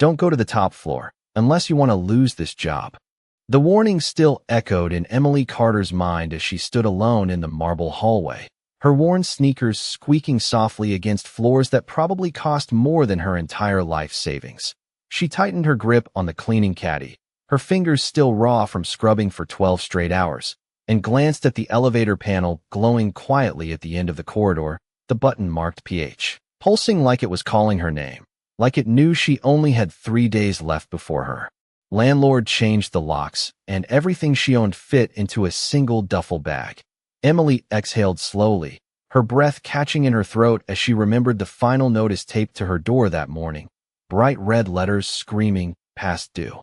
Don't go to the top floor, unless you want to lose this job. The warning still echoed in Emily Carter's mind as she stood alone in the marble hallway, her worn sneakers squeaking softly against floors that probably cost more than her entire life savings. She tightened her grip on the cleaning caddy, her fingers still raw from scrubbing for 12 straight hours, and glanced at the elevator panel glowing quietly at the end of the corridor, the button marked PH, pulsing like it was calling her name, like it knew she only had 3 days left before her. Landlord changed the locks, and everything she owned fit into a single duffel bag. Emily exhaled slowly, her breath catching in her throat as she remembered the final notice taped to her door that morning, bright red letters screaming, "Past due."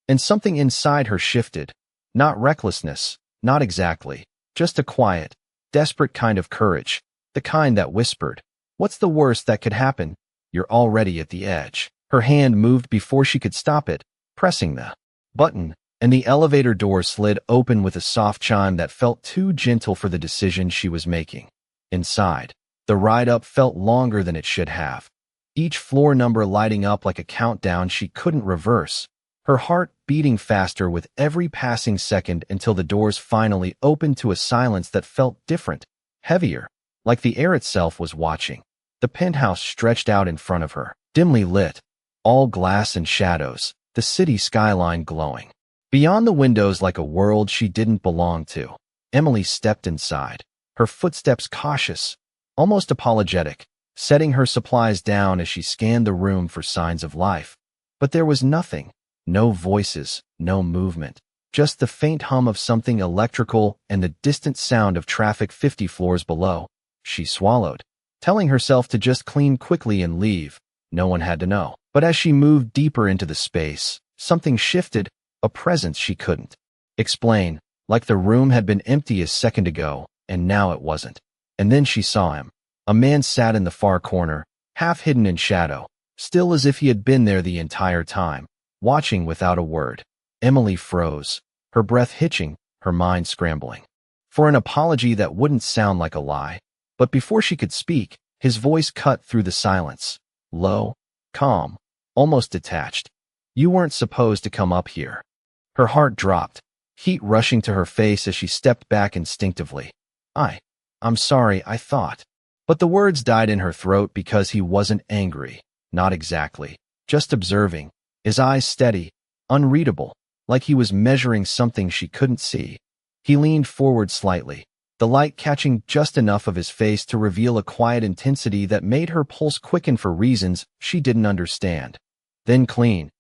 And something inside her shifted. Not recklessness, not exactly, just a quiet, desperate kind of courage, the kind that whispered, "What's the worst that could happen? You're already at the edge." Her hand moved before she could stop it, pressing the button, and the elevator door slid open with a soft chime that felt too gentle for the decision she was making. Inside, the ride up felt longer than it should have, each floor number lighting up like a countdown she couldn't reverse, her heart beating faster with every passing second until the doors finally opened to a silence that felt different, heavier, like the air itself was watching. The penthouse stretched out in front of her, dimly lit, all glass and shadows, the city skyline glowing. Beyond the windows like a world she didn't belong to, Emily stepped inside, her footsteps cautious, almost apologetic, setting her supplies down as she scanned the room for signs of life. But there was nothing, no voices, no movement, just the faint hum of something electrical and the distant sound of traffic 50 floors below. She swallowed, telling herself to just clean quickly and leave. No one had to know. But as she moved deeper into the space, something shifted, a presence she couldn't explain, like the room had been empty a second ago, and now it wasn't. And then she saw him. A man sat in the far corner, half hidden in shadow, still as if he had been there the entire time, watching without a word. Emily froze, her breath hitching, her mind scrambling for an apology that wouldn't sound like a lie. But before she could speak, his voice cut through the silence, low, calm, almost detached. "You weren't supposed to come up here." Her heart dropped, heat rushing to her face as she stepped back instinctively. I'm sorry, I thought." But the words died in her throat because he wasn't angry, not exactly, just observing, his eyes steady, unreadable, like he was measuring something she couldn't see. He leaned forward slightly, the light catching just enough of his face to reveal a quiet intensity that made her pulse quicken for reasons she didn't understand. "Then clean,"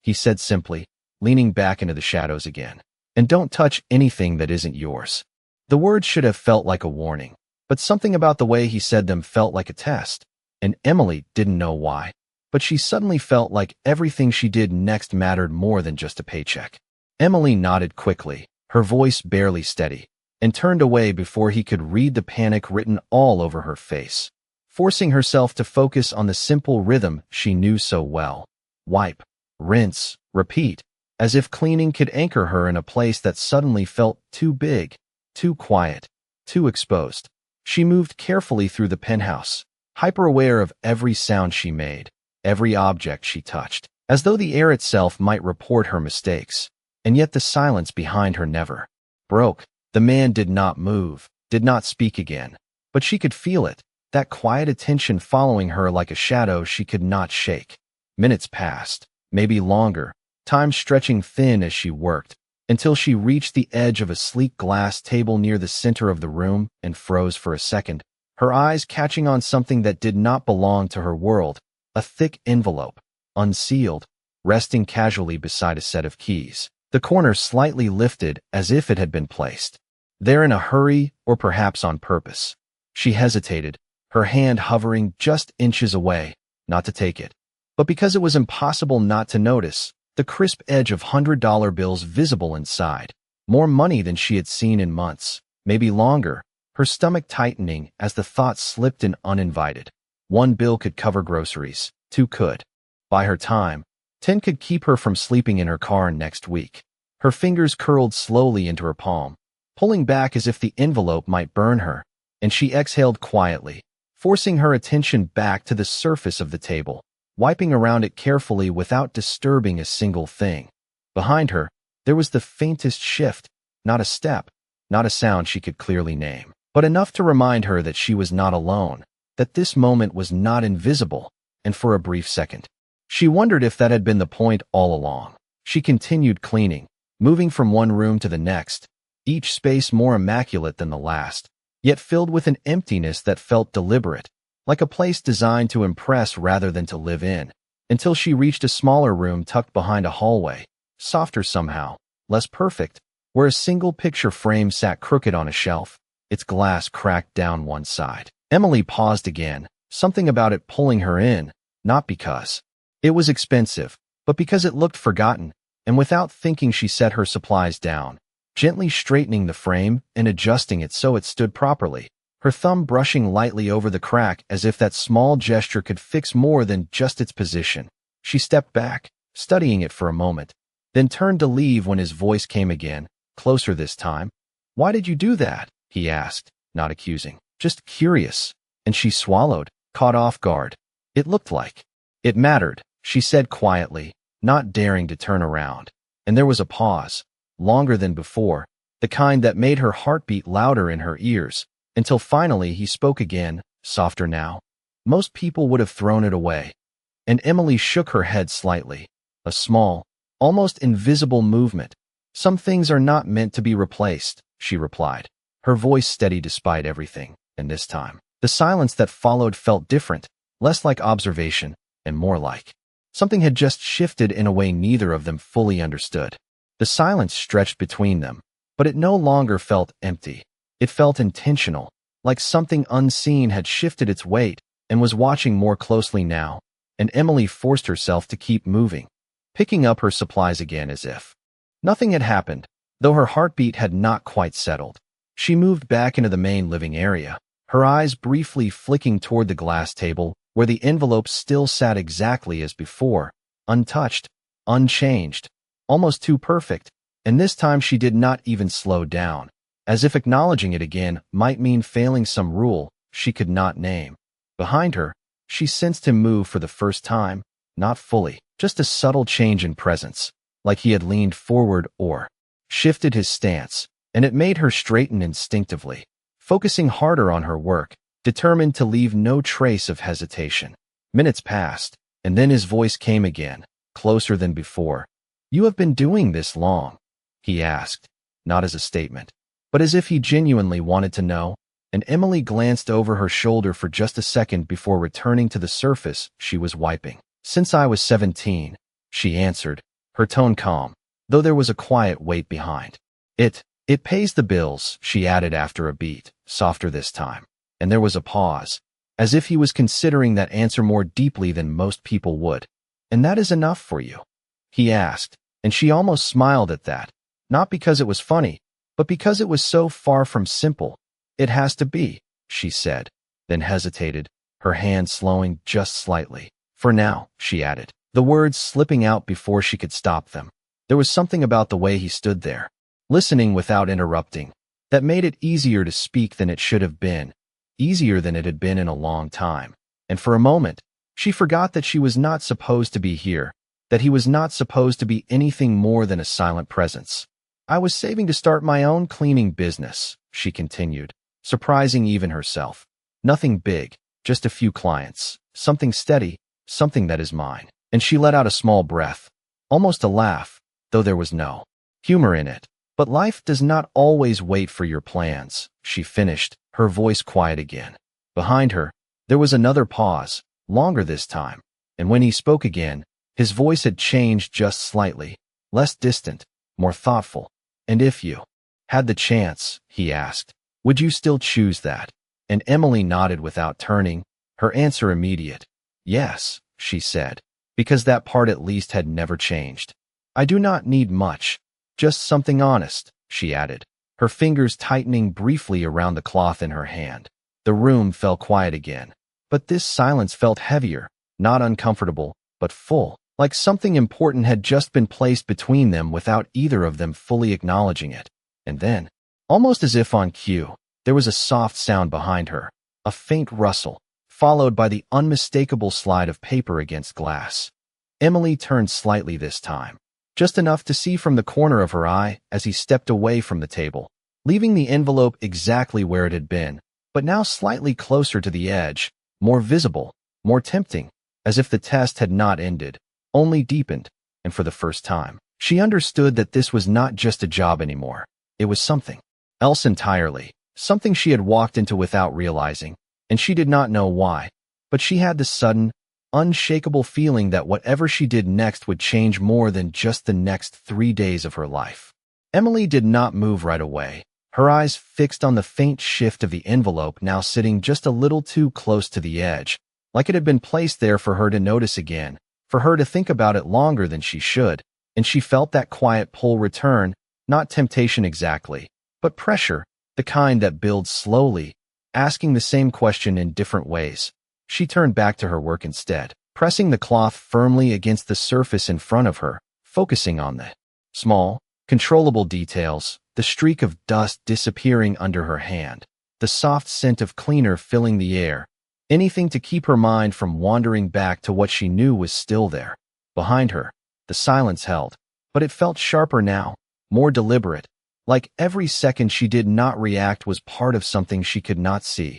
he said simply, leaning back into the shadows again. "And don't touch anything that isn't yours." The words should have felt like a warning, but something about the way he said them felt like a test, and Emily didn't know why. But she suddenly felt like everything she did next mattered more than just a paycheck. Emily nodded quickly, her voice barely steady, and turned away before he could read the panic written all over her face, forcing herself to focus on the simple rhythm she knew so well. Wipe, rinse, repeat, as if cleaning could anchor her in a place that suddenly felt too big, too quiet, too exposed. She moved carefully through the penthouse, hyper-aware of every sound she made, every object she touched, as though the air itself might report her mistakes. And yet the silence behind her never broke. The man did not move, did not speak again, but she could feel it, that quiet attention following her like a shadow she could not shake. Minutes passed, maybe longer, time stretching thin as she worked, until she reached the edge of a sleek glass table near the center of the room and froze for a second, her eyes catching on something that did not belong to her world, a thick envelope, unsealed, resting casually beside a set of keys, the corner slightly lifted as if it had been placed there in a hurry or perhaps on purpose. She hesitated, her hand hovering just inches away, not to take it. But because it was impossible not to notice, the crisp edge of $100 bills visible inside, more money than she had seen in months, maybe longer, her stomach tightening as the thought slipped in uninvited. 1 bill could cover groceries, 2 could buy her time, 10 could keep her from sleeping in her car next week. Her fingers curled slowly into her palm, pulling back as if the envelope might burn her, and she exhaled quietly, forcing her attention back to the surface of the table. wiping around it carefully without disturbing a single thing. Behind her, there was the faintest shift, not a step, not a sound she could clearly name, but enough to remind her that she was not alone, that this moment was not invisible, and for a brief second, she wondered if that had been the point all along. She continued cleaning, moving from one room to the next, each space more immaculate than the last, yet filled with an emptiness that felt deliberate, like a place designed to impress rather than to live in, until she reached a smaller room tucked behind a hallway, softer somehow, less perfect, where a single picture frame sat crooked on a shelf, its glass cracked down one side. Emily paused again, something about it pulling her in, not because it was expensive, but because it looked forgotten, and without thinking she set her supplies down, gently straightening the frame and adjusting it so it stood properly, her thumb brushing lightly over the crack as if that small gesture could fix more than just its position. She stepped back, studying it for a moment, then turned to leave when his voice came again, closer this time. "Why did you do that?" he asked, not accusing, just curious, and she swallowed, caught off guard. "It looked like it mattered," she said quietly, not daring to turn around. And there was a pause, longer than before, the kind that made her heartbeat louder in her ears, until finally he spoke again, softer now. Most people would have thrown it away. And Emily shook her head slightly, a small, almost invisible movement. "Some things are not meant to be replaced," she replied, her voice steady despite everything, and this time, the silence that followed felt different, less like observation, and more like something had just shifted in a way neither of them fully understood. The silence stretched between them, but it no longer felt empty. It felt intentional, like something unseen had shifted its weight and was watching more closely now, and Emily forced herself to keep moving, picking up her supplies again as if nothing had happened, though her heartbeat had not quite settled. She moved back into the main living area, her eyes briefly flicking toward the glass table where the envelope still sat exactly as before, untouched, unchanged, almost too perfect, and this time she did not even slow down, as if acknowledging it again might mean failing some rule she could not name. Behind her, she sensed him move for the first time, not fully, just a subtle change in presence, like he had leaned forward or shifted his stance, and it made her straighten instinctively, focusing harder on her work, determined to leave no trace of hesitation. Minutes passed, and then his voice came again, closer than before. "You have been doing this long?" he asked, not as a statement, but as if he genuinely wanted to know, and Emily glanced over her shoulder for just a second before returning to the surface she was wiping. "Since I was 17, she answered, her tone calm, though there was a quiet weight behind. It pays the bills," she added after a beat, softer this time. And there was a pause, as if he was considering that answer more deeply than most people would. "And that is enough for you?" he asked, and she almost smiled at that, not because it was funny, but because it was so far from simple. "It has to be," she said, then hesitated, her hand slowing just slightly. "For now," she added, the words slipping out before she could stop them. There was something about the way he stood there, listening without interrupting, that made it easier to speak than it should have been, easier than it had been in a long time. And for a moment, she forgot that she was not supposed to be here, that he was not supposed to be anything more than a silent presence. "I was saving to start my own cleaning business," she continued, surprising even herself. "Nothing big, just a few clients, something steady, something that is mine." And she let out a small breath, almost a laugh, though there was no humor in it. "But life does not always wait for your plans," she finished, her voice quiet again. Behind her, there was another pause, longer this time, and when he spoke again, his voice had changed just slightly, less distant, more thoughtful. "And if you had the chance," he asked, "would you still choose that?" And Emily nodded without turning, her answer immediate. "Yes," she said, because that part at least had never changed. "I do not need much, just something honest," she added, her fingers tightening briefly around the cloth in her hand. The room fell quiet again, but this silence felt heavier, not uncomfortable, but full, like something important had just been placed between them without either of them fully acknowledging it. And then, almost as if on cue, there was a soft sound behind her, a faint rustle, followed by the unmistakable slide of paper against glass. Emily turned slightly this time, just enough to see from the corner of her eye as he stepped away from the table, leaving the envelope exactly where it had been, but now slightly closer to the edge, more visible, more tempting, as if the test had not ended, only deepened, and for the first time, she understood that this was not just a job anymore. It was something else entirely, something she had walked into without realizing, and she did not know why, but she had this sudden, unshakable feeling that whatever she did next would change more than just the next 3 days of her life. Emily did not move right away, her eyes fixed on the faint shift of the envelope now sitting just a little too close to the edge, like it had been placed there for her to notice again, for her to think about it longer than she should, and she felt that quiet pull return, not temptation exactly, but pressure, the kind that builds slowly, asking the same question in different ways. She turned back to her work instead, pressing the cloth firmly against the surface in front of her, focusing on the small, controllable details, the streak of dust disappearing under her hand, the soft scent of cleaner filling the air, anything to keep her mind from wandering back to what she knew was still there. Behind her, the silence held, but it felt sharper now, more deliberate, like every second she did not react was part of something she could not see.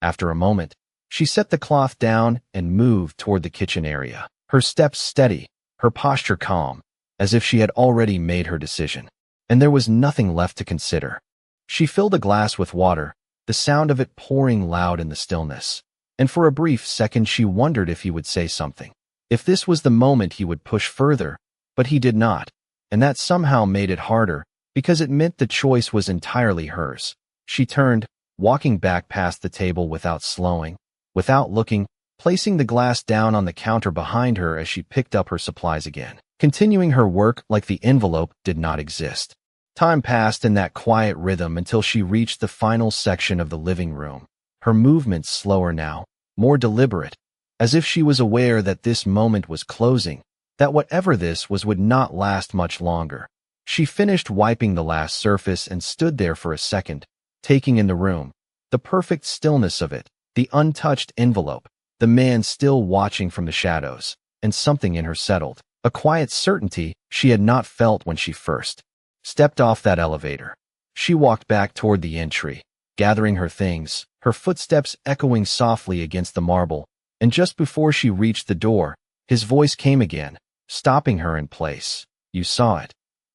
After a moment, she set the cloth down and moved toward the kitchen area, her steps steady, her posture calm, as if she had already made her decision. And there was nothing left to consider. She filled a glass with water, the sound of it pouring loud in the stillness, and for a brief second she wondered if he would say something. If this was the moment he would push further, but he did not, and that somehow made it harder, because it meant the choice was entirely hers. She turned, walking back past the table without slowing, without looking, placing the glass down on the counter behind her as she picked up her supplies again, continuing her work like the envelope did not exist. Time passed in that quiet rhythm until she reached the final section of the living room, her movements slower now, more deliberate, as if she was aware that this moment was closing, that whatever this was would not last much longer. She finished wiping the last surface and stood there for a second, taking in the room, the perfect stillness of it, the untouched envelope, the man still watching from the shadows, and something in her settled, a quiet certainty she had not felt when she first stepped off that elevator. She walked back toward the entry, gathering her things, her footsteps echoing softly against the marble, and just before she reached the door, his voice came again, stopping her in place. "You saw it,"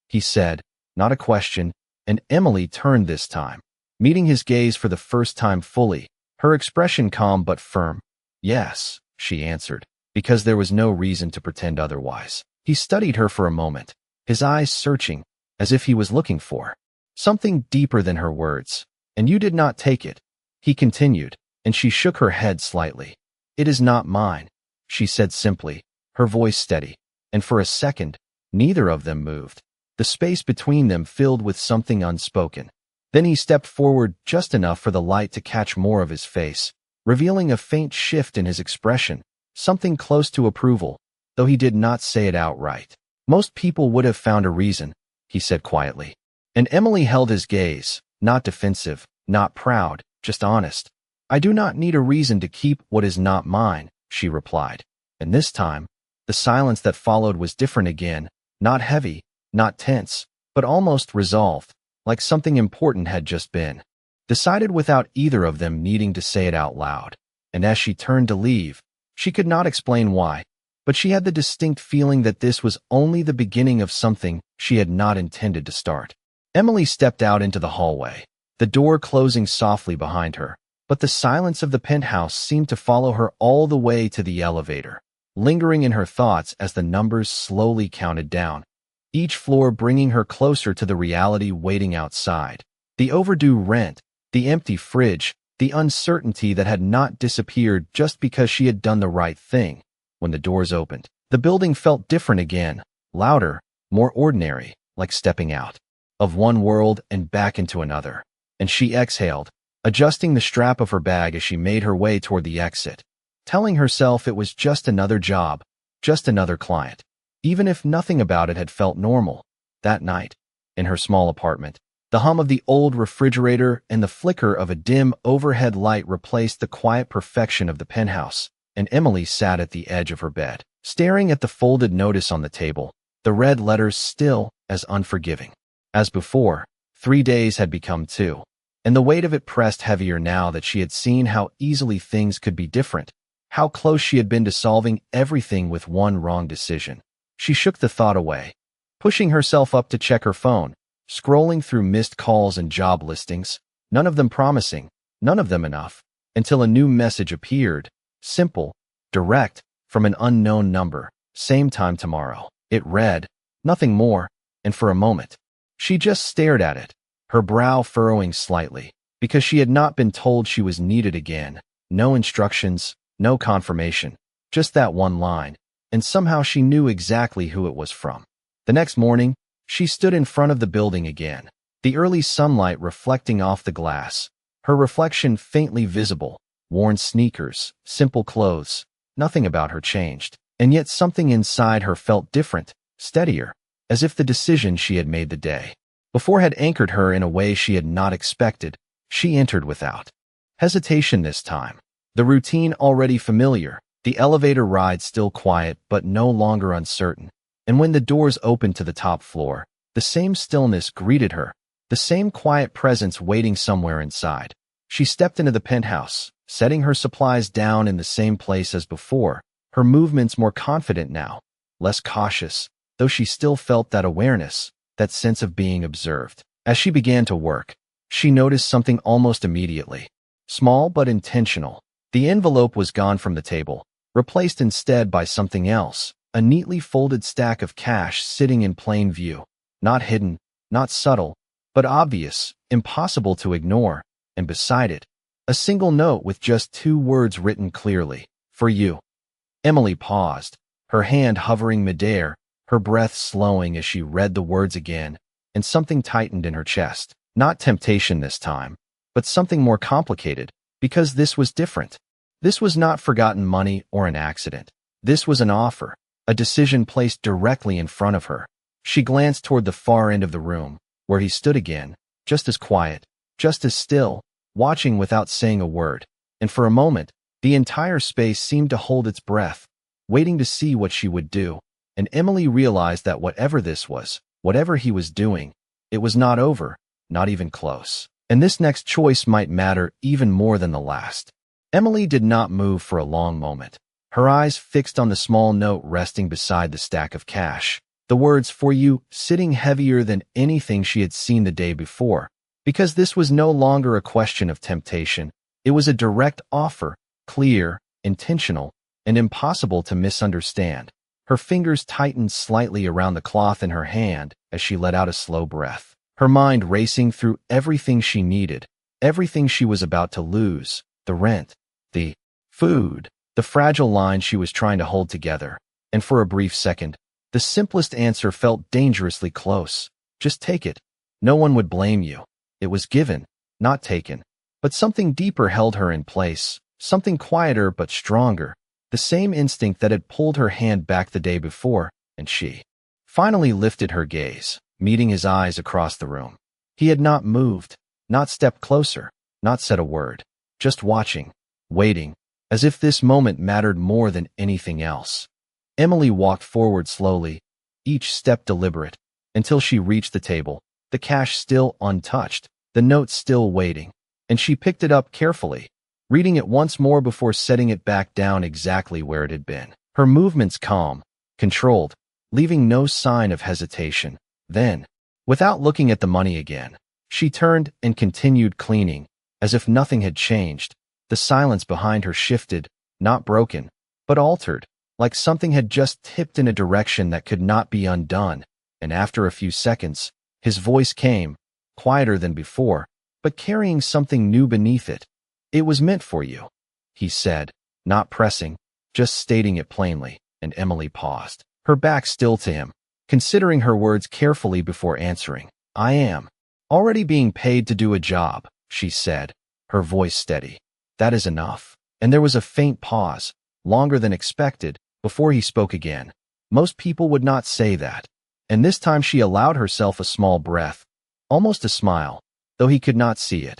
he said, not a question, and Emily turned this time, meeting his gaze for the first time fully, her expression calm but firm. "Yes," she answered, because there was no reason to pretend otherwise. He studied her for a moment, his eyes searching, as if he was looking for something deeper than her words. "And you did not take it," he continued, and she shook her head slightly. "It is not mine," she said simply, her voice steady, and for a second, neither of them moved, the space between them filled with something unspoken. Then he stepped forward just enough for the light to catch more of his face, revealing a faint shift in his expression, something close to approval, though he did not say it outright. "Most people would have found a reason," he said quietly. And Emily held his gaze, not defensive, not proud, just honest. "I do not need a reason to keep what is not mine," she replied. And this time, the silence that followed was different again, not heavy, not tense, but almost resolved, like something important had just been decided without either of them needing to say it out loud. And as she turned to leave, she could not explain why, but she had the distinct feeling that this was only the beginning of something she had not intended to start. Emily stepped out into the hallway, the door closing softly behind her, but the silence of the penthouse seemed to follow her all the way to the elevator, lingering in her thoughts as the numbers slowly counted down, each floor bringing her closer to the reality waiting outside. The overdue rent, the empty fridge, the uncertainty that had not disappeared just because she had done the right thing. When the doors opened, the building felt different again, louder, more ordinary, like stepping out of one world and back into another. And she exhaled, adjusting the strap of her bag as she made her way toward the exit, telling herself it was just another job, just another client. Even if nothing about it had felt normal. That night, in her small apartment, The hum of the old refrigerator and the flicker of a dim overhead light replaced the quiet perfection of the penthouse, and Emily sat at the edge of her bed, staring at the folded notice on the table, the red letters still as unforgiving. As before, 3 days had become 2, and the weight of it pressed heavier now that she had seen how easily things could be different, how close she had been to solving everything with one wrong decision. She shook the thought away, pushing herself up to check her phone, scrolling through missed calls and job listings, none of them promising, none of them enough, until a new message appeared, simple, direct, from an unknown number, same time tomorrow. It read, nothing more, and for a moment, she just stared at it, her brow furrowing slightly, because she had not been told she was needed again, no instructions, no confirmation, just that one line, and somehow she knew exactly who it was from. The next morning, she stood in front of the building again, the early sunlight reflecting off the glass, her reflection faintly visible, worn sneakers, simple clothes, nothing about her changed, and yet something inside her felt different, steadier, as if the decision she had made the day before had anchored her in a way she had not expected. She entered without hesitation this time, the routine already familiar, the elevator ride still quiet but no longer uncertain, and when the doors opened to the top floor, the same stillness greeted her, the same quiet presence waiting somewhere inside. She stepped into the penthouse, setting her supplies down in the same place as before, her movements more confident now, less cautious, though she still felt that awareness, that sense of being observed. As she began to work, she noticed something almost immediately. Small but intentional. The envelope was gone from the table, replaced instead by something else, a neatly folded stack of cash sitting in plain view. Not hidden, not subtle, but obvious, impossible to ignore, and beside it, a single note with just 2 words written clearly, "For you." Emily paused, her hand hovering midair, her breath slowing as she read the words again, and something tightened in her chest. Not temptation this time, but something more complicated, because this was different. This was not forgotten money or an accident. This was an offer, a decision placed directly in front of her. She glanced toward the far end of the room, where he stood again, just as quiet, just as still, watching without saying a word, and for a moment, the entire space seemed to hold its breath, waiting to see what she would do, and Emily realized that whatever this was, whatever he was doing, it was not over, not even close, and this next choice might matter even more than the last. Emily did not move for a long moment, her eyes fixed on the small note resting beside the stack of cash, the words "For you" sitting heavier than anything she had seen the day before, because this was no longer a question of temptation. It was a direct offer, clear, intentional, and impossible to misunderstand. Her fingers tightened slightly around the cloth in her hand as she let out a slow breath, her mind racing through everything she needed, everything she was about to lose, the rent, the food, the fragile line she was trying to hold together, and for a brief second, the simplest answer felt dangerously close. Just take it. No one would blame you. It was given, not taken. But something deeper held her in place, something quieter but stronger, the same instinct that had pulled her hand back the day before, and she finally lifted her gaze, meeting his eyes across the room. He had not moved, not stepped closer, not said a word, just watching, waiting, as if this moment mattered more than anything else. Emily walked forward slowly, each step deliberate, until she reached the table, the cash still untouched, the note still waiting, and she picked it up carefully, reading it once more before setting it back down exactly where it had been. Her movements calm, controlled, leaving no sign of hesitation. Then, without looking at the money again, she turned and continued cleaning, as if nothing had changed. The silence behind her shifted, not broken, but altered, like something had just tipped in a direction that could not be undone, and after a few seconds, his voice came, quieter than before, but carrying something new beneath it. "It was meant for you," he said, not pressing, just stating it plainly, and Emily paused, her back still to him, considering her words carefully before answering. "I am already being paid to do a job," she said, her voice steady. "That is enough." And there was a faint pause, longer than expected, before he spoke again. Most people would not say that, and this time she allowed herself a small breath, almost a smile, though he could not see it.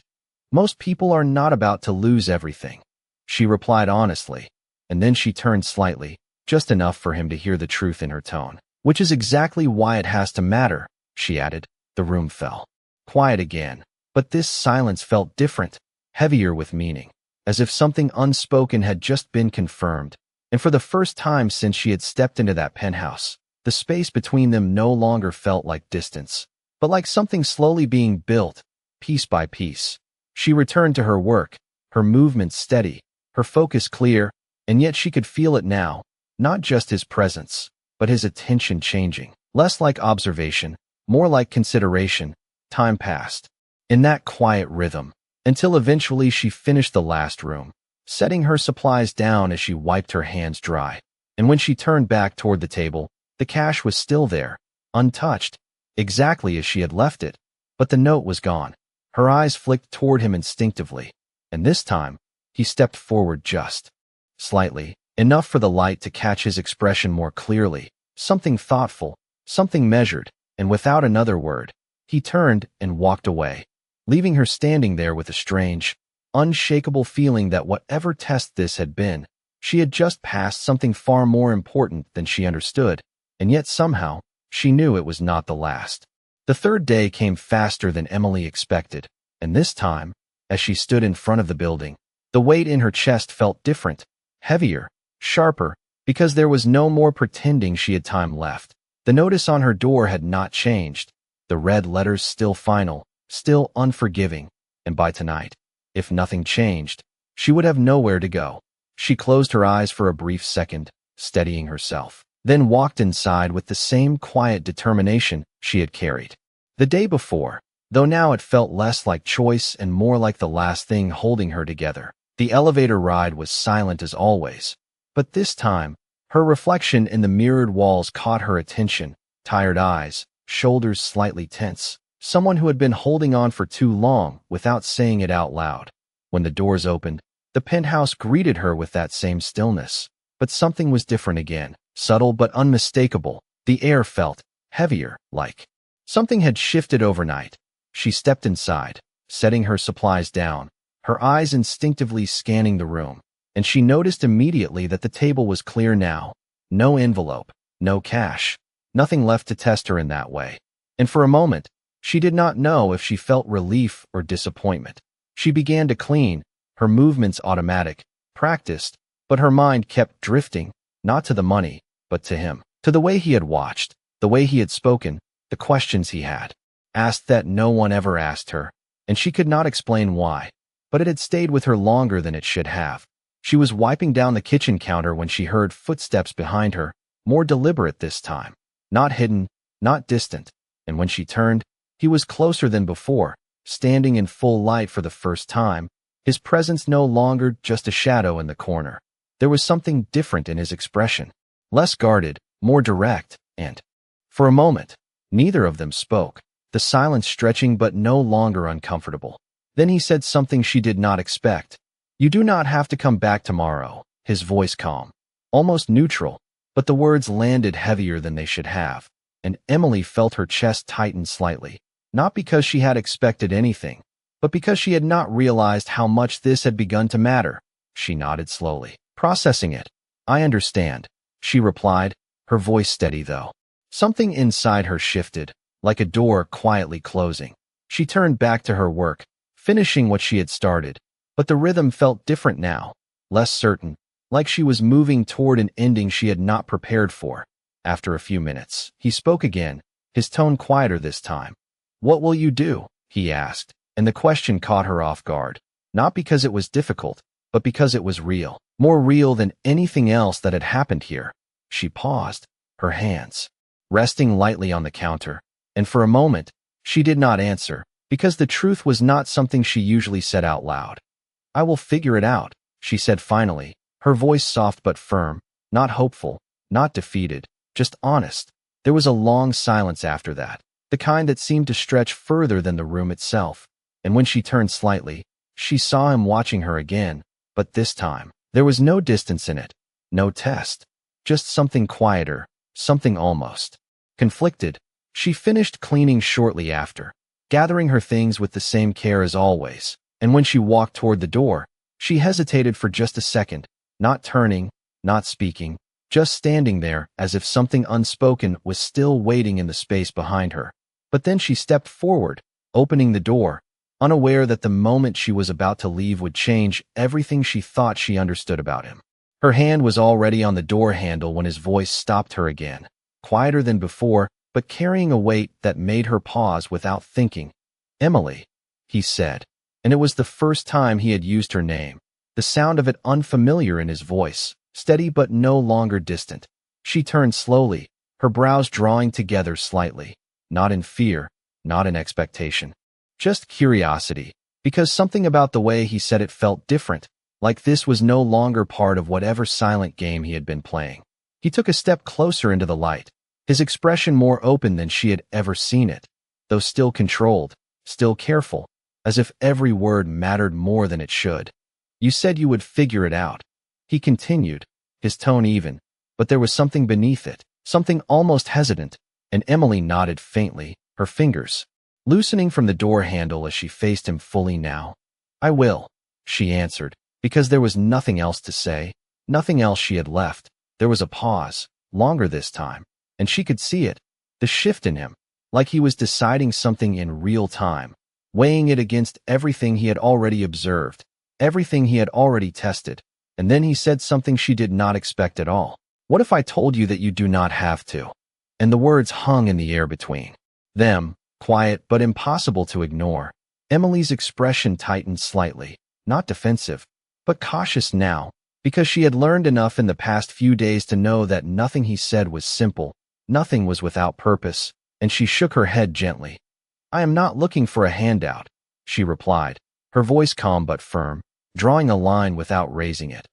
Most people are not about to lose everything, she replied honestly, and then she turned slightly, just enough for him to hear the truth in her tone. Which is exactly why it has to matter, she added. The room fell quiet again, but this silence felt different, heavier with meaning, as if something unspoken had just been confirmed. And for the first time since she had stepped into that penthouse, the space between them no longer felt like distance, but like something slowly being built, piece by piece. She returned to her work, her movements steady, her focus clear, and yet she could feel it now, not just his presence, but his attention changing, less like observation, more like consideration. Time passed, in that quiet rhythm, until eventually she finished the last room, setting her supplies down as she wiped her hands dry. And when she turned back toward the table, the cash was still there, untouched, exactly as she had left it, but the note was gone. Her eyes flicked toward him instinctively, and this time, he stepped forward just slightly, enough for the light to catch his expression more clearly, something thoughtful, something measured, and without another word, he turned and walked away, leaving her standing there with a strange, unshakable feeling that whatever test this had been, she had just passed something far more important than she understood, and yet somehow, she knew it was not the last. The third day came faster than Emily expected, and this time, as she stood in front of the building, the weight in her chest felt different, heavier, sharper, because there was no more pretending she had time left. The notice on her door had not changed, the red letters still final, still unforgiving, and by tonight, if nothing changed, she would have nowhere to go. She closed her eyes for a brief second, steadying herself, then walked inside with the same quiet determination she had carried the day before, though now it felt less like choice and more like the last thing holding her together. The elevator ride was silent as always, but this time, her reflection in the mirrored walls caught her attention, tired eyes, shoulders slightly tense, someone who had been holding on for too long without saying it out loud. When the doors opened, the penthouse greeted her with that same stillness, but something was different again, subtle but unmistakable. The air felt heavier, like something had shifted overnight. She stepped inside, setting her supplies down, her eyes instinctively scanning the room, and she noticed immediately that the table was clear now. No envelope, no cash, nothing left to test her in that way. And for a moment, she did not know if she felt relief or disappointment. She began to clean, her movements automatic, practiced, but her mind kept drifting, not to the money, but to him, to the way he had watched, the way he had spoken, the questions he had asked that no one ever asked her, and she could not explain why, but it had stayed with her longer than it should have. She was wiping down the kitchen counter when she heard footsteps behind her, more deliberate this time, not hidden, not distant, and when she turned, he was closer than before, standing in full light for the first time, his presence no longer just a shadow in the corner. There was something different in his expression, less guarded, more direct, and, for a moment, neither of them spoke, the silence stretching but no longer uncomfortable. Then he said something she did not expect. "You do not have to come back tomorrow," his voice calm, almost neutral, but the words landed heavier than they should have, and Emily felt her chest tighten slightly, not because she had expected anything, but because she had not realized how much this had begun to matter. She nodded slowly, processing it. "I understand," she replied, her voice steady though. Something inside her shifted, like a door quietly closing. She turned back to her work, finishing what she had started, but the rhythm felt different now, less certain, like she was moving toward an ending she had not prepared for. After a few minutes, he spoke again, his tone quieter this time. "What will you do?" he asked, and the question caught her off guard, not because it was difficult, but because it was real, more real than anything else that had happened here. She paused, her hands resting lightly on the counter, and for a moment, she did not answer, because the truth was not something she usually said out loud. "I will figure it out," she said finally, her voice soft but firm, not hopeful, not defeated, just honest. There was a long silence after that, the kind that seemed to stretch further than the room itself, and when she turned slightly, she saw him watching her again, but this time, there was no distance in it, no test, just something quieter, something almost conflicted. She finished cleaning shortly after, gathering her things with the same care as always. And when she walked toward the door, she hesitated for just a second, not turning, not speaking, just standing there as if something unspoken was still waiting in the space behind her. But then she stepped forward, opening the door, unaware that the moment she was about to leave would change everything she thought she understood about him. Her hand was already on the door handle when his voice stopped her again, quieter than before, but carrying a weight that made her pause without thinking. "Emily," he said, and it was the first time he had used her name, the sound of it unfamiliar in his voice, steady but no longer distant. She turned slowly, her brows drawing together slightly, not in fear, not in expectation. Just curiosity, because something about the way he said it felt different, like this was no longer part of whatever silent game he had been playing. He took a step closer into the light, his expression more open than she had ever seen it, though still controlled, still careful, as if every word mattered more than it should. "You said you would figure it out," he continued, his tone even, but there was something beneath it, something almost hesitant, and Emily nodded faintly, her fingers loosening from the door handle as she faced him fully now. "I will," she answered, because there was nothing else to say, nothing else she had left. There was a pause, longer this time, and she could see it, the shift in him, like he was deciding something in real time, weighing it against everything he had already observed, everything he had already tested. And then he said something she did not expect at all. "What if I told you that you do not have to?" And the words hung in the air between them, quiet but impossible to ignore. Emily's expression tightened slightly, not defensive, but cautious now, because she had learned enough in the past few days to know that nothing he said was simple, nothing was without purpose, and she shook her head gently. "I am not looking for a handout," she replied, her voice calm but firm, drawing a line without raising it.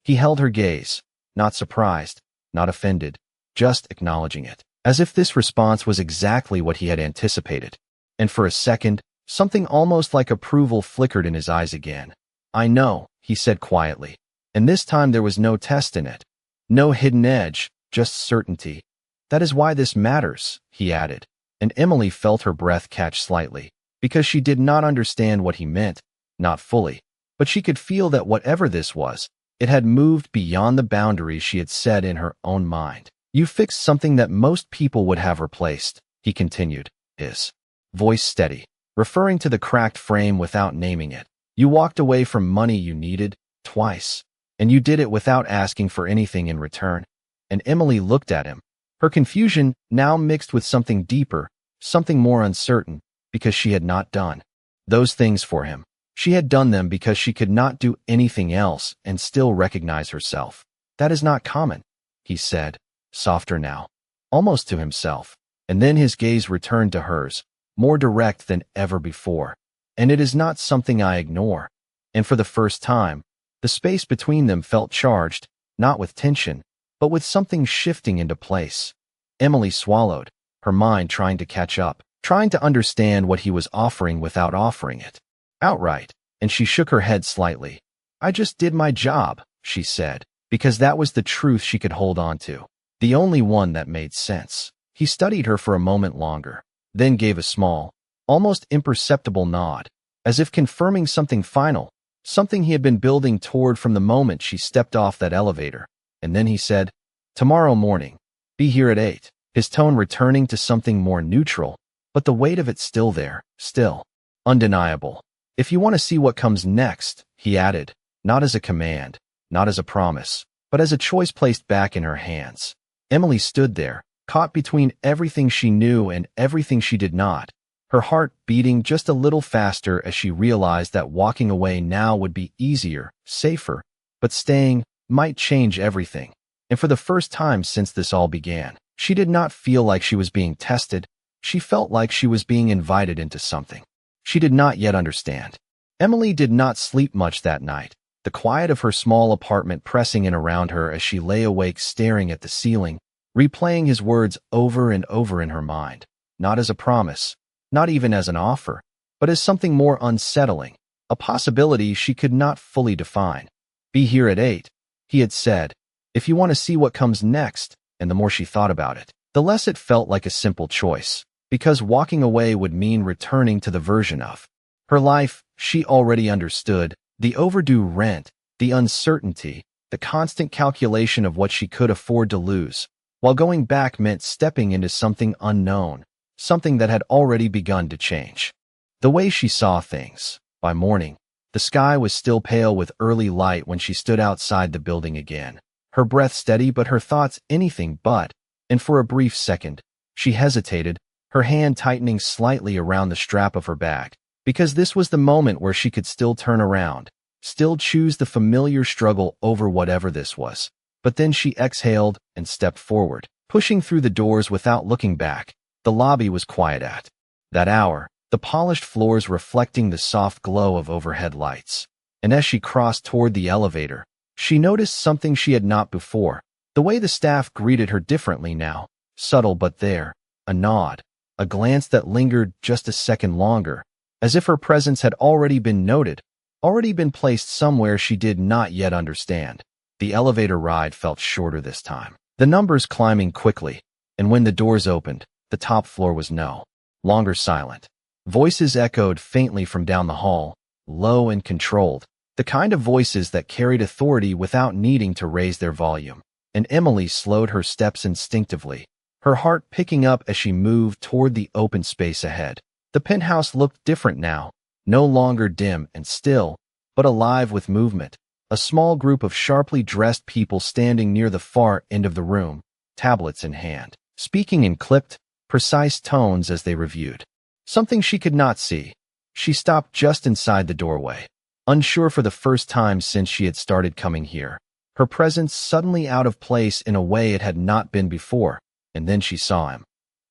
He held her gaze, not surprised, not offended, just acknowledging it, as if this response was exactly what he had anticipated. And for a second, something almost like approval flickered in his eyes again. "I know," he said quietly, and this time there was no test in it, no hidden edge, just certainty. "That is why this matters," he added, and Emily felt her breath catch slightly, because she did not understand what he meant, not fully, but she could feel that whatever this was, it had moved beyond the boundaries she had set in her own mind. "You fixed something that most people would have replaced," he continued, his voice steady, referring to the cracked frame without naming it. "You walked away from money you needed, twice, and you did it without asking for anything in return." And Emily looked at him, her confusion now mixed with something deeper, something more uncertain, because she had not done those things for him. She had done them because she could not do anything else and still recognize herself. "That is not common," he said, softer now, almost to himself, and then his gaze returned to hers, more direct than ever before. "And it is not something I ignore." And for the first time, the space between them felt charged, not with tension, but with something shifting into place. Emily swallowed, her mind trying to catch up, trying to understand what he was offering without offering it outright, and she shook her head slightly. "I just did my job," she said, because that was the truth she could hold on to, the only one that made sense. He studied her for a moment longer, then gave a small, almost imperceptible nod, as if confirming something final, something he had been building toward from the moment she stepped off that elevator. And then he said, "Tomorrow morning, be here at 8, his tone returning to something more neutral, but the weight of it still there, still undeniable. "If you want to see what comes next," he added, not as a command, not as a promise, but as a choice placed back in her hands. Emily stood there, caught between everything she knew and everything she did not, her heart beating just a little faster as she realized that walking away now would be easier, safer, but staying might change everything. And for the first time since this all began, she did not feel like she was being tested. She felt like she was being invited into something she did not yet understand. Emily did not sleep much that night, the quiet of her small apartment pressing in around her as she lay awake staring at the ceiling, replaying his words over and over in her mind, not as a promise, not even as an offer, but as something more unsettling, a possibility she could not fully define. "Be here at 8, he had said, "if you want to see what comes next," and the more she thought about it, the less it felt like a simple choice. because walking away would mean returning to the version of her life she already understood, the overdue rent, the uncertainty, the constant calculation of what she could afford to lose, while going back meant stepping into something unknown, something that had already begun to change. The way she saw things. By morning, the sky was still pale with early light when she stood outside the building again, her breath steady but her thoughts anything but, and for a brief second, she hesitated, her hand tightening slightly around the strap of her bag, because this was the moment where she could still turn around, still choose the familiar struggle over whatever this was. But then she exhaled and stepped forward, pushing through the doors without looking back. The lobby was quiet at that hour, the polished floors reflecting the soft glow of overhead lights. And as she crossed toward the elevator, she noticed something she had not before, the way the staff greeted her differently now, subtle but there, a nod, a glance that lingered just a second longer, as if her presence had already been noted, already been placed somewhere she did not yet understand. The elevator ride felt shorter this time, the numbers climbing quickly, and when the doors opened, the top floor was no longer silent. Voices echoed faintly from down the hall, low and controlled, the kind of voices that carried authority without needing to raise their volume. And Emily slowed her steps instinctively, her heart picking up as she moved toward the open space ahead. The penthouse looked different now, no longer dim and still, but alive with movement. A small group of sharply dressed people standing near the far end of the room, tablets in hand, speaking in clipped, precise tones as they reviewed something she could not see. She stopped just inside the doorway, unsure for the first time since she had started coming here, her presence suddenly out of place in a way it had not been before. And then she saw him.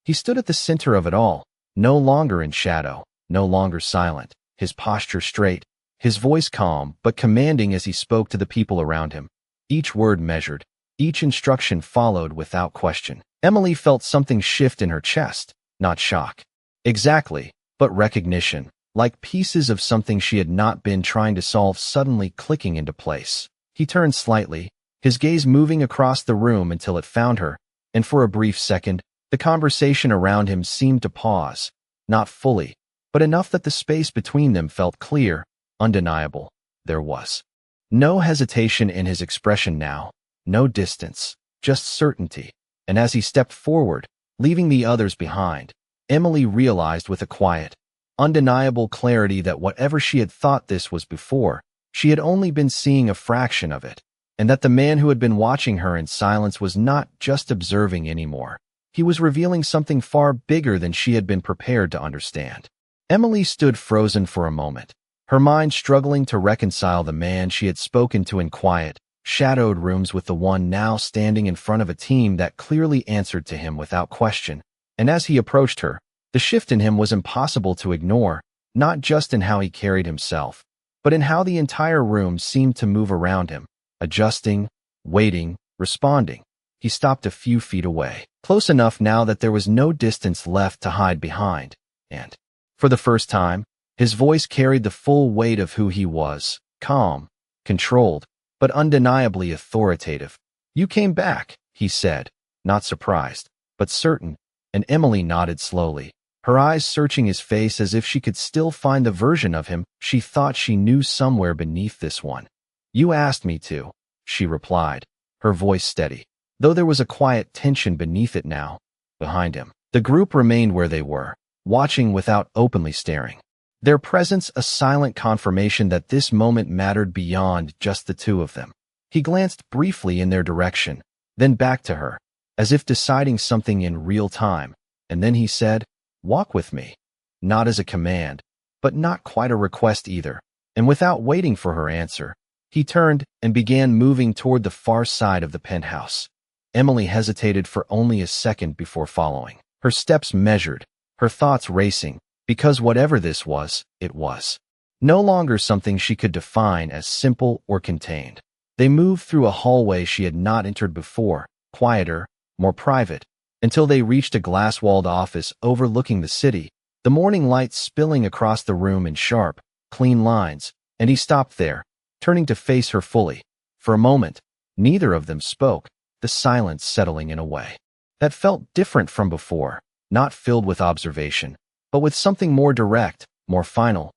He stood at the center of it all, no longer in shadow, no longer silent, his posture straight, his voice calm but commanding as he spoke to the people around him, each word measured, each instruction followed without question. Emily felt something shift in her chest, not shock. Exactly, but recognition, like pieces of something she had not been trying to solve suddenly clicking into place. He turned slightly, his gaze moving across the room until it found her, and for a brief second, the conversation around him seemed to pause, not fully, but enough that the space between them felt clear, undeniable. There was no hesitation in his expression now, no distance, just certainty. And as he stepped forward, leaving the others behind, Emily realized with a quiet, undeniable clarity that whatever she had thought this was before, she had only been seeing a fraction of it, and that the man who had been watching her in silence was not just observing anymore. He was revealing something far bigger than she had been prepared to understand. Emily stood frozen for a moment, her mind struggling to reconcile the man she had spoken to in quiet, shadowed rooms with the one now standing in front of a team that clearly answered to him without question. And as he approached her, the shift in him was impossible to ignore, not just in how he carried himself, but in how the entire room seemed to move around him, adjusting, waiting, responding. He stopped a few feet away, close enough now that there was no distance left to hide behind, and, for the first time, his voice carried the full weight of who he was, calm, controlled, but undeniably authoritative. "You came back," he said, not surprised, but certain, and Emily nodded slowly, her eyes searching his face as if she could still find the version of him she thought she knew somewhere beneath this one. "You asked me to," she replied, her voice steady, though there was a quiet tension beneath it now. Behind him, the group remained where they were, watching without openly staring. Their presence a silent confirmation that this moment mattered beyond just the two of them. He glanced briefly in their direction, then back to her, as if deciding something in real time, and then he said, "Walk with me." Not as a command, but not quite a request either, and without waiting for her answer, he turned and began moving toward the far side of the penthouse. Emily hesitated for only a second before following, her steps measured, her thoughts racing, because whatever this was, it was no longer something she could define as simple or contained. They moved through a hallway she had not entered before, quieter, more private, until they reached a glass-walled office overlooking the city, the morning light spilling across the room in sharp, clean lines, and he stopped there, turning to face her fully. For a moment, neither of them spoke, the silence settling in a way that felt different from before, not filled with observation, but with something more direct, more final.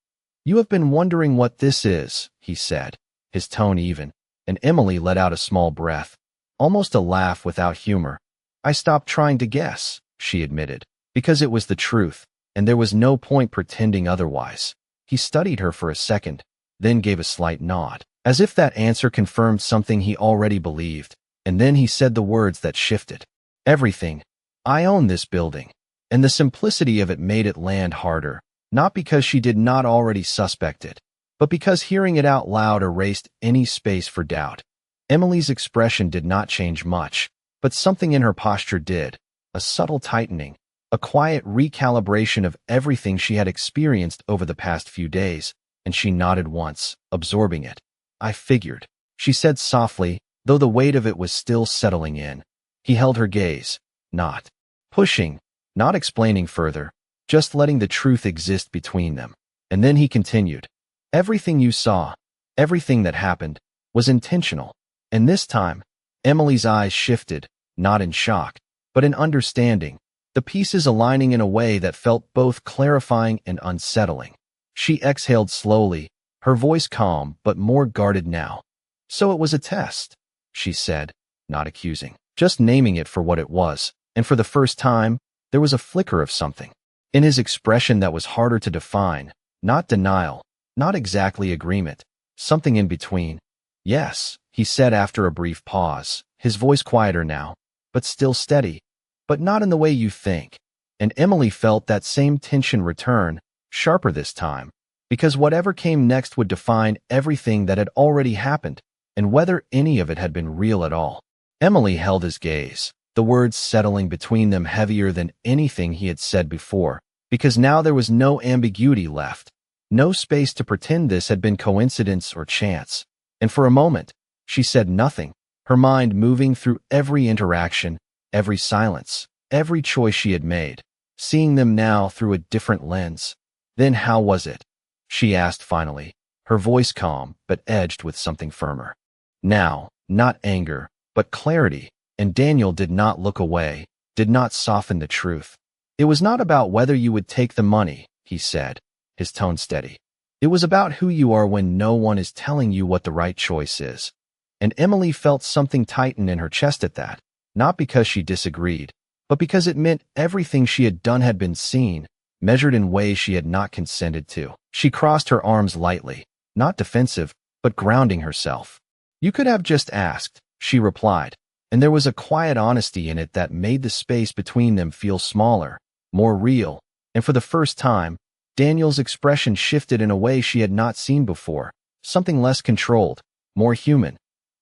"You have been wondering what this is," he said, his tone even, and Emily let out a small breath, almost a laugh without humor. "I stopped trying to guess," she admitted, "because it was the truth, and there was no point pretending otherwise." He studied her for a second, then gave a slight nod, as if that answer confirmed something he already believed, and then he said the words that shifted. "Everything. I own this building." And the simplicity of it made it land harder, not because she did not already suspect it, but because hearing it out loud erased any space for doubt. Emily's expression did not change much, but something in her posture did, a subtle tightening, a quiet recalibration of everything she had experienced over the past few days, and she nodded once, absorbing it. "I figured," she said softly, though the weight of it was still settling in. He held her gaze, not pushing, not explaining further, just letting the truth exist between them. And then he continued, "Everything you saw, everything that happened, was intentional." And this time, Emily's eyes shifted, not in shock, but in understanding, the pieces aligning in a way that felt both clarifying and unsettling. She exhaled slowly, her voice calm but more guarded now. "So it was a test," she said, not accusing, just naming it for what it was, and for the first time, there was a flicker of something in his expression that was harder to define, not denial, not exactly agreement, something in between. "Yes," he said after a brief pause, his voice quieter now, but still steady, "but not in the way you think." And Emily felt that same tension return, sharper this time, because whatever came next would define everything that had already happened, and whether any of it had been real at all. Emily held his gaze, the words settling between them heavier than anything he had said before, because now there was no ambiguity left, no space to pretend this had been coincidence or chance. And for a moment, she said nothing, her mind moving through every interaction, every silence, every choice she had made, seeing them now through a different lens. "Then how was it?" she asked finally, her voice calm but edged with something firmer. Now, not anger, but clarity. And Daniel did not look away, did not soften the truth. "It was not about whether you would take the money," he said, his tone steady. "It was about who you are when no one is telling you what the right choice is." And Emily felt something tighten in her chest at that, not because she disagreed, but because it meant everything she had done had been seen, measured in ways she had not consented to. She crossed her arms lightly, not defensive, but grounding herself. "You could have just asked," she replied, and there was a quiet honesty in it that made the space between them feel smaller, more real, and for the first time, Daniel's expression shifted in a way she had not seen before, something less controlled, more human.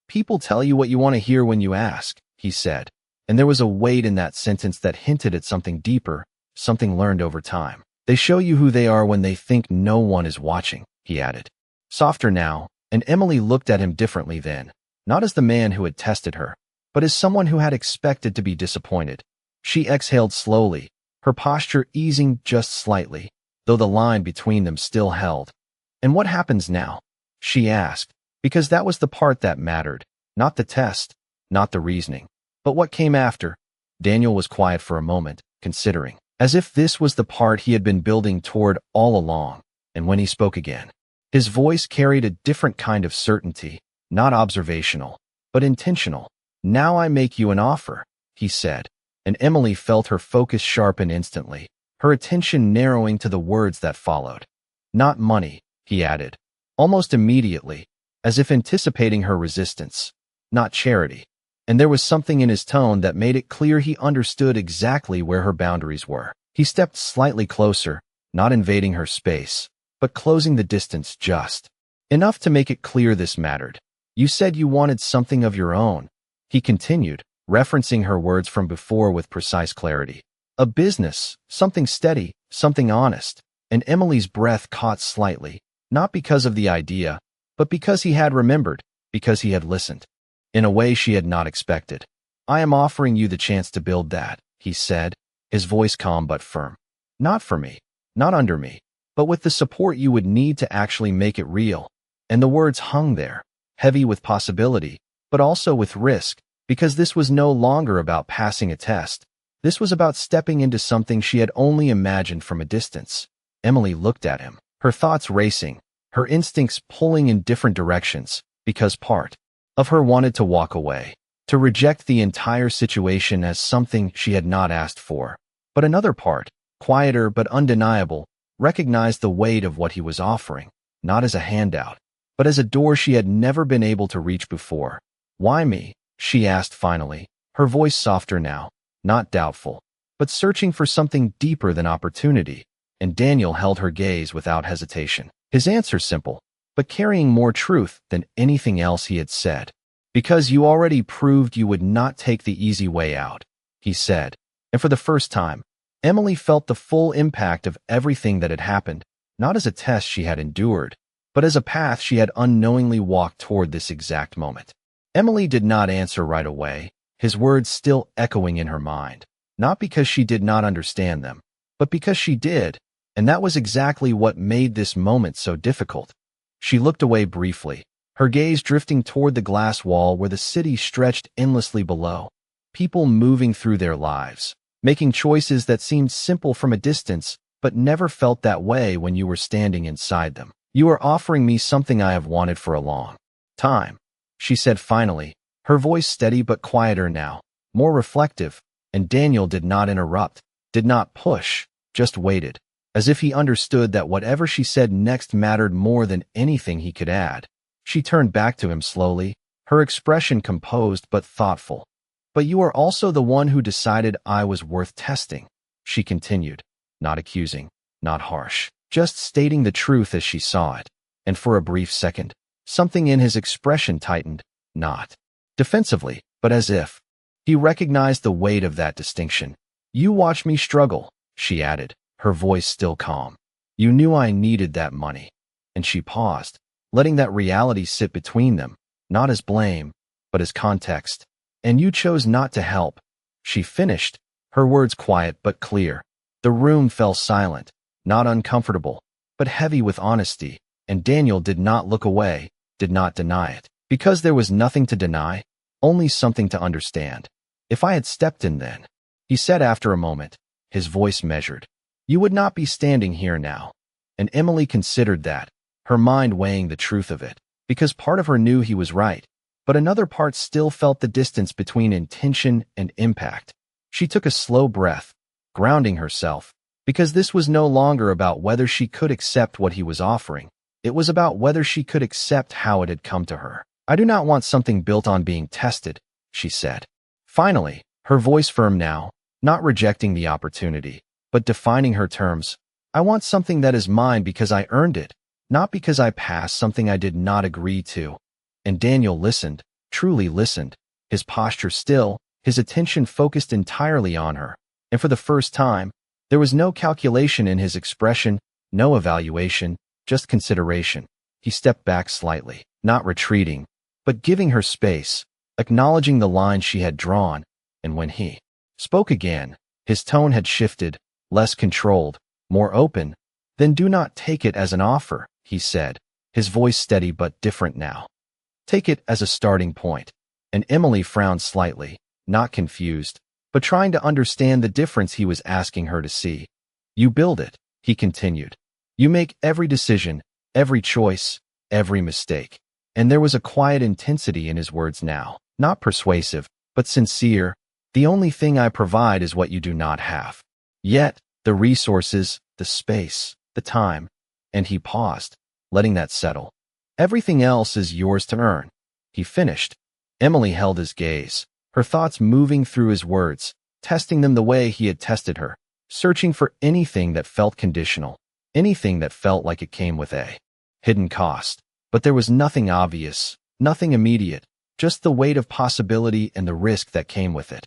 "People tell you what you want to hear when you ask," he said, and there was a weight in that sentence that hinted at something deeper, something learned over time. "They show you who they are when they think no one is watching," he added. Softer now, and Emily looked at him differently then, not as the man who had tested her, but as someone who had expected to be disappointed. She exhaled slowly, her posture easing just slightly, though the line between them still held. "And what happens now?" she asked, because that was the part that mattered, not the test, not the reasoning, but what came after. Daniel was quiet for a moment, considering, as if this was the part he had been building toward all along, and when he spoke again, his voice carried a different kind of certainty, not observational, but intentional. "Now I make you an offer," he said, and Emily felt her focus sharpen instantly, her attention narrowing to the words that followed. "Not money," he added, almost immediately, as if anticipating her resistance. "Not charity." And there was something in his tone that made it clear he understood exactly where her boundaries were. He stepped slightly closer, not invading her space, but closing the distance just enough to make it clear this mattered. "You said you wanted something of your own," he continued, referencing her words from before with precise clarity. "A business, something steady, something honest." And Emily's breath caught slightly, not because of the idea, but because he had remembered, because he had listened, in a way she had not expected. "I am offering you the chance to build that," he said, his voice calm but firm. "Not for me, not under me, but with the support you would need to actually make it real." And the words hung there, heavy with possibility, but also with risk, because this was no longer about passing a test. This was about stepping into something she had only imagined from a distance. Emily looked at him, her thoughts racing, her instincts pulling in different directions, because part of her wanted to walk away, to reject the entire situation as something she had not asked for. But another part, quieter but undeniable, recognized the weight of what he was offering, not as a handout, but as a door she had never been able to reach before. "Why me?" she asked finally, her voice softer now, not doubtful, but searching for something deeper than opportunity, and Daniel held her gaze without hesitation. His answer simple, but carrying more truth than anything else he had said. "Because you already proved you would not take the easy way out," he said, and for the first time, Emily felt the full impact of everything that had happened, not as a test she had endured, but as a path she had unknowingly walked toward this exact moment. Emily did not answer right away, his words still echoing in her mind, not because she did not understand them, but because she did, and that was exactly what made this moment so difficult. She looked away briefly, her gaze drifting toward the glass wall where the city stretched endlessly below, people moving through their lives, making choices that seemed simple from a distance, but never felt that way when you were standing inside them. "You are offering me something I have wanted for a long time," she said finally, her voice steady but quieter now, more reflective, and Daniel did not interrupt, did not push, just waited, as if he understood that whatever she said next mattered more than anything he could add. She turned back to him slowly, her expression composed but thoughtful. "But you are also the one who decided I was worth testing," she continued, not accusing, not harsh, just stating the truth as she saw it. And for a brief second, something in his expression tightened, not defensively, but as if he recognized the weight of that distinction. "You watched me struggle," she added, her voice still calm. "You knew I needed that money." And she paused, letting that reality sit between them, not as blame, but as context. "And you chose not to help," she finished, her words quiet but clear. The room fell silent, not uncomfortable, but heavy with honesty, and Daniel did not look away, did not deny it, because there was nothing to deny, only something to understand. "If I had stepped in then," he said after a moment, his voice measured, "you would not be standing here now." And Emily considered that, her mind weighing the truth of it, because part of her knew he was right, but another part still felt the distance between intention and impact. She took a slow breath, grounding herself, because this was no longer about whether she could accept what he was offering. It was about whether she could accept how it had come to her. "I do not want something built on being tested," she said. Finally, her voice firm now, not rejecting the opportunity, but defining her terms. "I want something that is mine because I earned it, not because I passed something I did not agree to." And Daniel listened, truly listened, his posture still, his attention focused entirely on her. And for the first time, there was no calculation in his expression, no evaluation, just consideration. He stepped back slightly, not retreating, but giving her space, acknowledging the line she had drawn, and when he spoke again, his tone had shifted, less controlled, more open. "Then do not take it as an offer," he said, his voice steady but different now. "Take it as a starting point." And Emily frowned slightly, not confused, but trying to understand the difference he was asking her to see. "You build it," he continued. "You make every decision, every choice, every mistake." And there was a quiet intensity in his words now, not persuasive, but sincere. "The only thing I provide is what you do not have. Yet, the resources, the space, the time." And he paused, letting that settle. "Everything else is yours to earn," he finished. Emily held his gaze, her thoughts moving through his words, testing them the way he had tested her, searching for anything that felt conditional, anything that felt like it came with a hidden cost. But there was nothing obvious, nothing immediate, just the weight of possibility and the risk that came with it.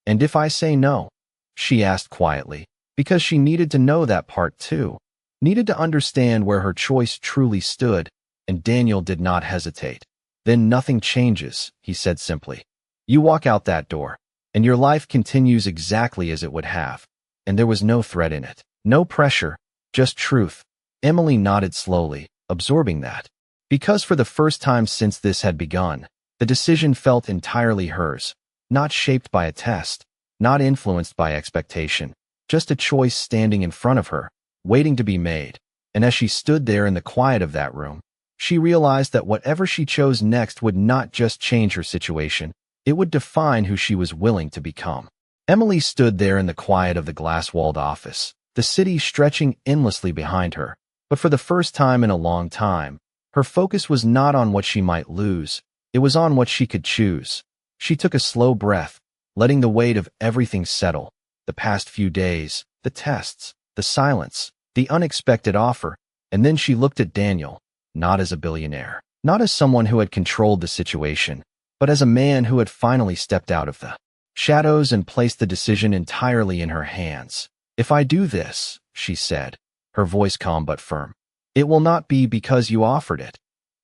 "And if I say no?" she asked quietly, because she needed to know that part too, needed to understand where her choice truly stood, and Daniel did not hesitate. "Then nothing changes," he said simply. "You walk out that door, and your life continues exactly as it would have." And there was no threat in it, no pressure, just truth. Emily nodded slowly, absorbing that. Because for the first time since this had begun, the decision felt entirely hers, not shaped by a test, not influenced by expectation, just a choice standing in front of her, waiting to be made. And as she stood there in the quiet of that room, she realized that whatever she chose next would not just change her situation, it would define who she was willing to become. Emily stood there in the quiet of the glass-walled office, the city stretching endlessly behind her. But for the first time in a long time, her focus was not on what she might lose, it was on what she could choose. She took a slow breath, letting the weight of everything settle. The past few days, the tests, the silence, the unexpected offer, and then she looked at Daniel, not as a billionaire, not as someone who had controlled the situation, but as a man who had finally stepped out of the shadows and placed the decision entirely in her hands. "If I do this," she said, her voice calm but firm, "it will not be because you offered it."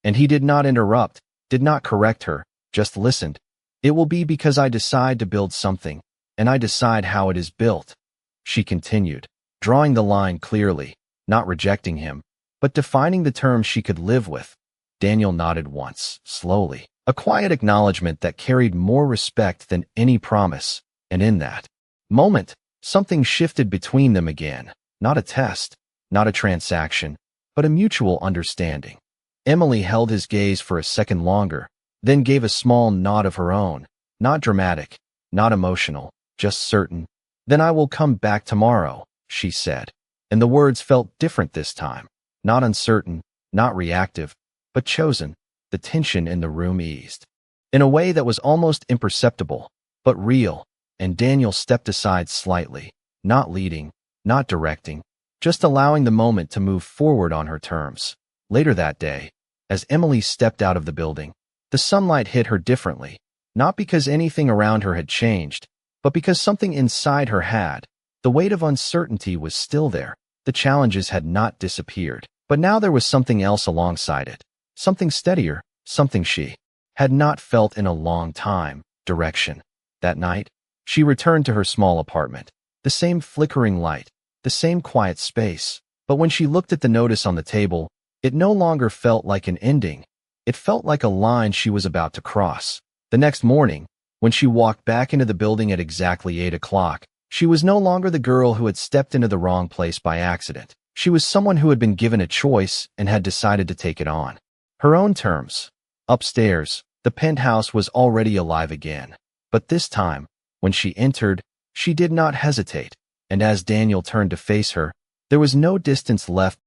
And he did not interrupt, did not correct her, just listened. "It will be because I decide to build something, and I decide how it is built," she continued, drawing the line clearly, not rejecting him, but defining the terms she could live with. Daniel nodded once, slowly, a quiet acknowledgement that carried more respect than any promise, and in that moment, something shifted between them again, not a test, not a transaction, but a mutual understanding. Emily held his gaze for a second longer, then gave a small nod of her own, not dramatic, not emotional, just certain. "Then I will come back tomorrow," she said, and the words felt different this time, not uncertain, not reactive, but chosen. The tension in the room eased, in a way that was almost imperceptible, but real, and Daniel stepped aside slightly, not leading, not directing, just allowing the moment to move forward on her terms. Later that day, as Emily stepped out of the building, the sunlight hit her differently, not because anything around her had changed, but because something inside her had. The weight of uncertainty was still there, the challenges had not disappeared, but now there was something else alongside it, something steadier, something she had not felt in a long time: direction. That night, she returned to her small apartment, the same flickering light, the same quiet space, but when she looked at the notice on the table, it no longer felt like an ending. It felt like a line she was about to cross. The next morning, when she walked back into the building at exactly 8 o'clock, she was no longer the girl who had stepped into the wrong place by accident. She was someone who had been given a choice and had decided to take it on her own terms. Upstairs, the penthouse was already alive again. But this time, when she entered, she did not hesitate, and as Daniel turned to face her, there was no distance left